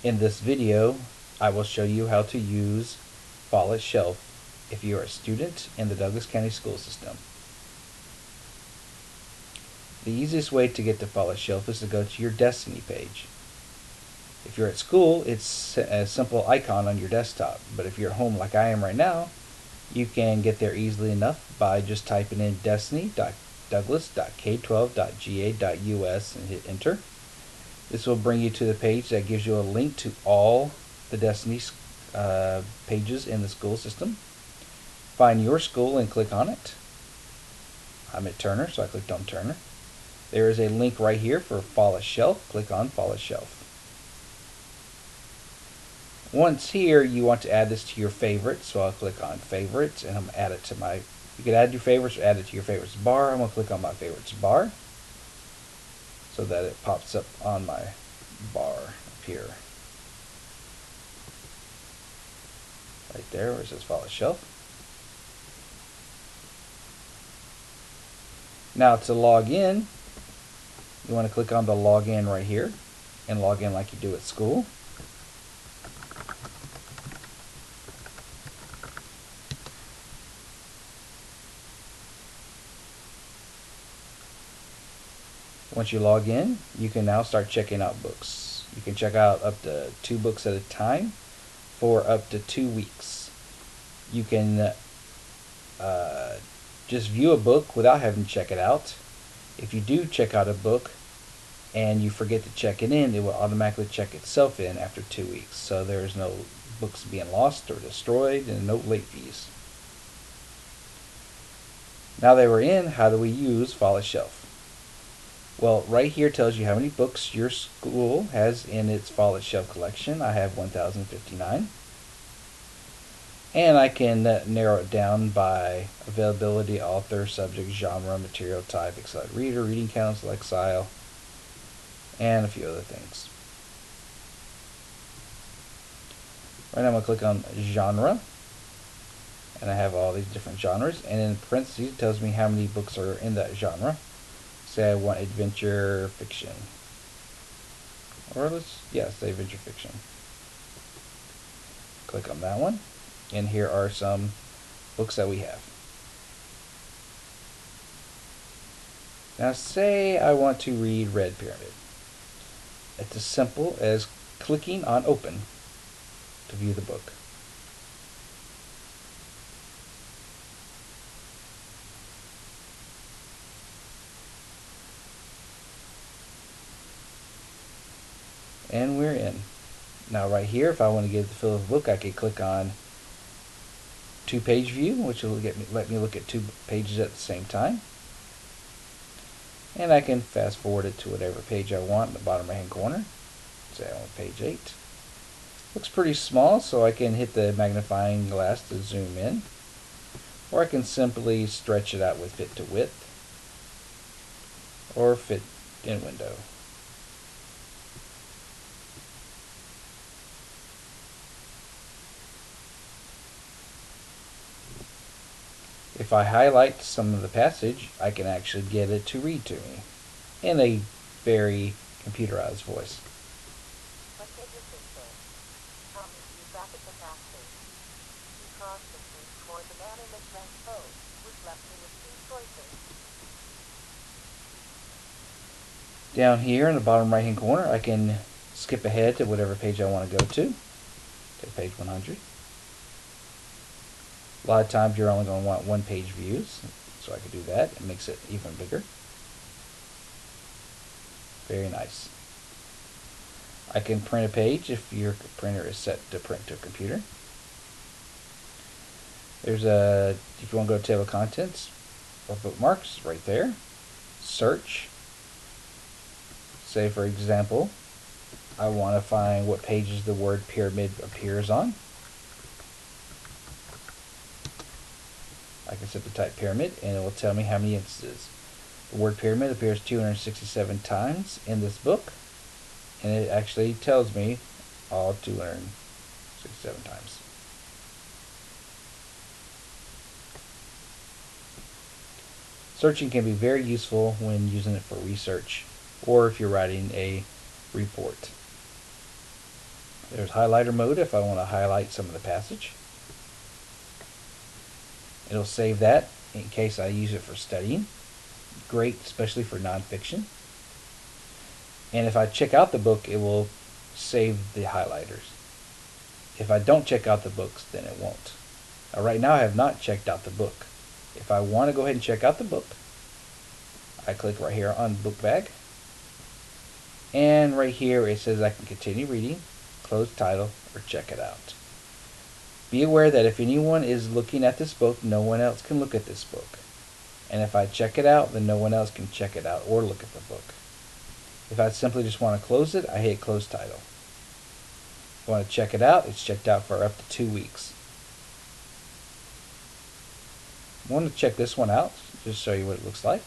In this video, I will show you how to use Follett Shelf if you are a student in the Douglas County school system. The easiest way to get to Follett Shelf is to go to your Destiny page. If you're at school, it's a simple icon on your desktop, but if you're at home like I am right now, you can get there easily enough by just typing in destiny.douglas.k12.ga.us and hit enter. This will bring you to the page that gives you a link to all the Destiny pages in the school system. Find your school and click on it. I'm at Turner, so I clicked on Turner. There is a link right here for Follett Shelf. Click on Follett Shelf. Once here, you want to add this to your favorites, so I'll click on Favorites, and I'm going to add it to my, you can add your favorites or add it to your favorites bar. I'm going to click on my favorites bar so that it pops up on my bar up here. Right there where it says Follett Shelf. Now to log in, you want to click on the login right here and log in like you do at school. Once you log in, you can now start checking out books. You can check out up to 2 books at a time for up to 2 weeks. You can just view a book without having to check it out. If you do check out a book and you forget to check it in, it will automatically check itself in after 2 weeks. So there's no books being lost or destroyed and no late fees. Now that we're in, how do we use Follett Shelf? Well, right here tells you how many books your school has in its Follett Shelf collection. I have 1,059. And I can narrow it down by availability, author, subject, genre, material type, excited reader, reading count, select style, and a few other things. Right now I'm going to click on genre, and I have all these different genres, and in parentheses it tells me how many books are in that genre. Say I want adventure fiction, or say adventure fiction. Click on that one, and here are some books that we have. Now say I want to read Red Pyramid. It's as simple as clicking on open to view the book. And we're in. Now right here, if I want to get the feel of the book, I could click on 2-page view, which will let me look at 2 pages at the same time. And I can fast forward it to whatever page I want in the bottom right hand corner. Say I want page 8. Looks pretty small, so I can hit the magnifying glass to zoom in. Or I can simply stretch it out with fit to width or fit in window. If I highlight some of the passage, I can actually get it to read to me in a very computerized voice. Down here in the bottom right hand corner, I can skip ahead to whatever page I want to go to page 100. A lot of times you're only going to want 1-page views, so I could do that. It makes it even bigger. Very nice. I can print a page if your printer is set to print to a computer. There's if you want to go to table of contents or bookmarks, right there. Search. Say for example, I want to find what pages the word pyramid appears on. I can simply type pyramid and it will tell me how many instances. The word pyramid appears 267 times in this book, and it actually tells me all 267 times. Searching can be very useful when using it for research or if you're writing a report. There's highlighter mode if I want to highlight some of the passage. It'll save that in case I use it for studying. Great, especially for nonfiction. And if I check out the book, it will save the highlighters. If I don't check out the books, then it won't. Now, right now I have not checked out the book. If I want to go ahead and check out the book, I click right here on book bag. And right here it says I can continue reading, close title, or check it out. Be aware that if anyone is looking at this book, no one else can look at this book. And if I check it out, then no one else can check it out or look at the book. If I simply just want to close it, I hit close title. If I want to check it out, it's checked out for up to 2 weeks. I want to check this one out, just to show you what it looks like.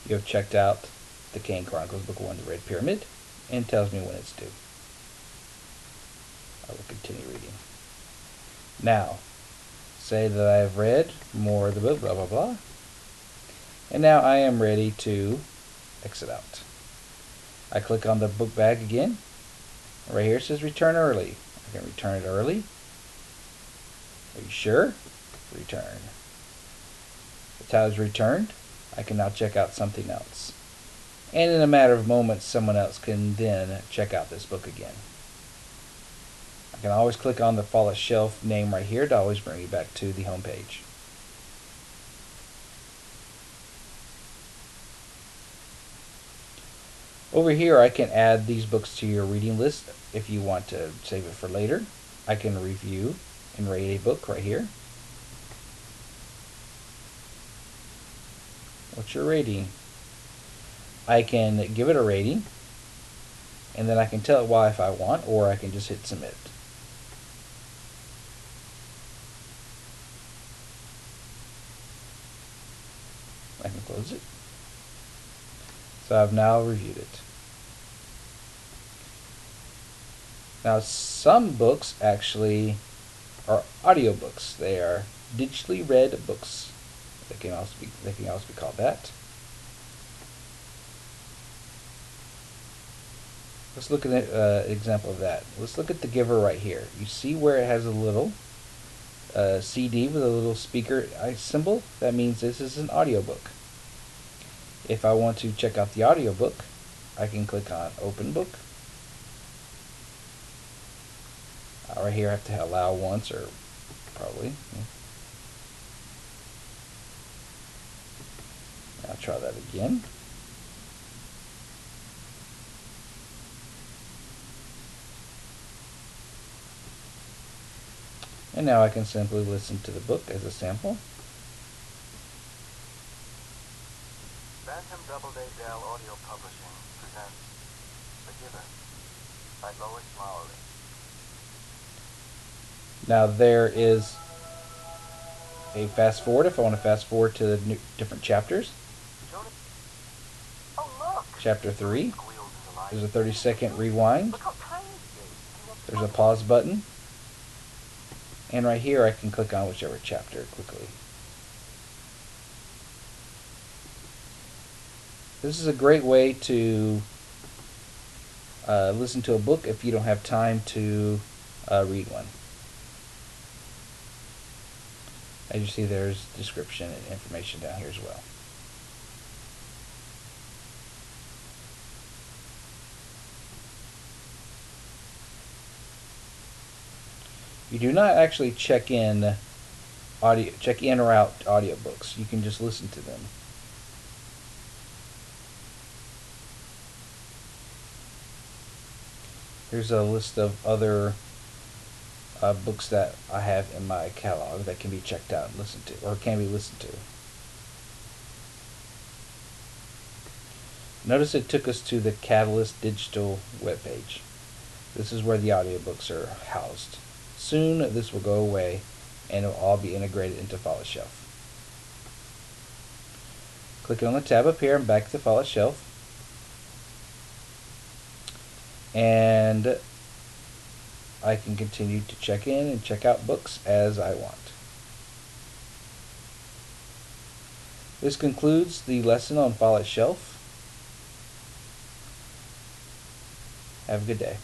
You have checked out the Kane Chronicles Book 1, The Red Pyramid, and tells me when it's due. I will continue reading. Now, say that I have read more of the book, blah, blah, blah. And now I am ready to exit out. I click on the book bag again. Right here it says return early. I can return it early. Are you sure? Return. The title is returned. I can now check out something else. And in a matter of moments, someone else can then check out this book again. I can always click on the Follett Shelf name right here to always bring you back to the home page. Over here I can add these books to your reading list if you want to save it for later. I can review and rate a book right here. What's your rating? I can give it a rating, and then I can tell it why if I want, or I can just hit submit. I can close it. So I've now reviewed it. Now some books actually are audiobooks. They are digitally read books. They can also be called that. Let's look at an example of that. Let's look at the Giver right here. You see where it has a little CD with a little speaker symbol? That means this is an audiobook. If I want to check out the audiobook, I can click on Open Book. Right here I have to allow once, or probably. I'll try that again. And now I can simply listen to the book as a sample. Bantam Doubleday Dell Audio Publishing presents The Giver by Lois Lowry. Now there is a fast forward if I want to fast forward to the different chapters. Oh, look! Chapter 3. There's a 30-second rewind. There's a pause button. And right here I can click on whichever chapter quickly. This is a great way to listen to a book if you don't have time to read one. As you see, there's description and information down here as well. You do not actually check in or out audiobooks. You can just listen to them. Here's a list of other books that I have in my catalog that can be checked out and listened to, or can be listened to. Notice it took us to the Catalyst Digital webpage. This is where the audiobooks are housed. Soon this will go away and it will all be integrated into Follett Shelf. Clicking on the tab up here, I'm back to the Follett Shelf. And I can continue to check in and check out books as I want. This concludes the lesson on Follett Shelf. Have a good day.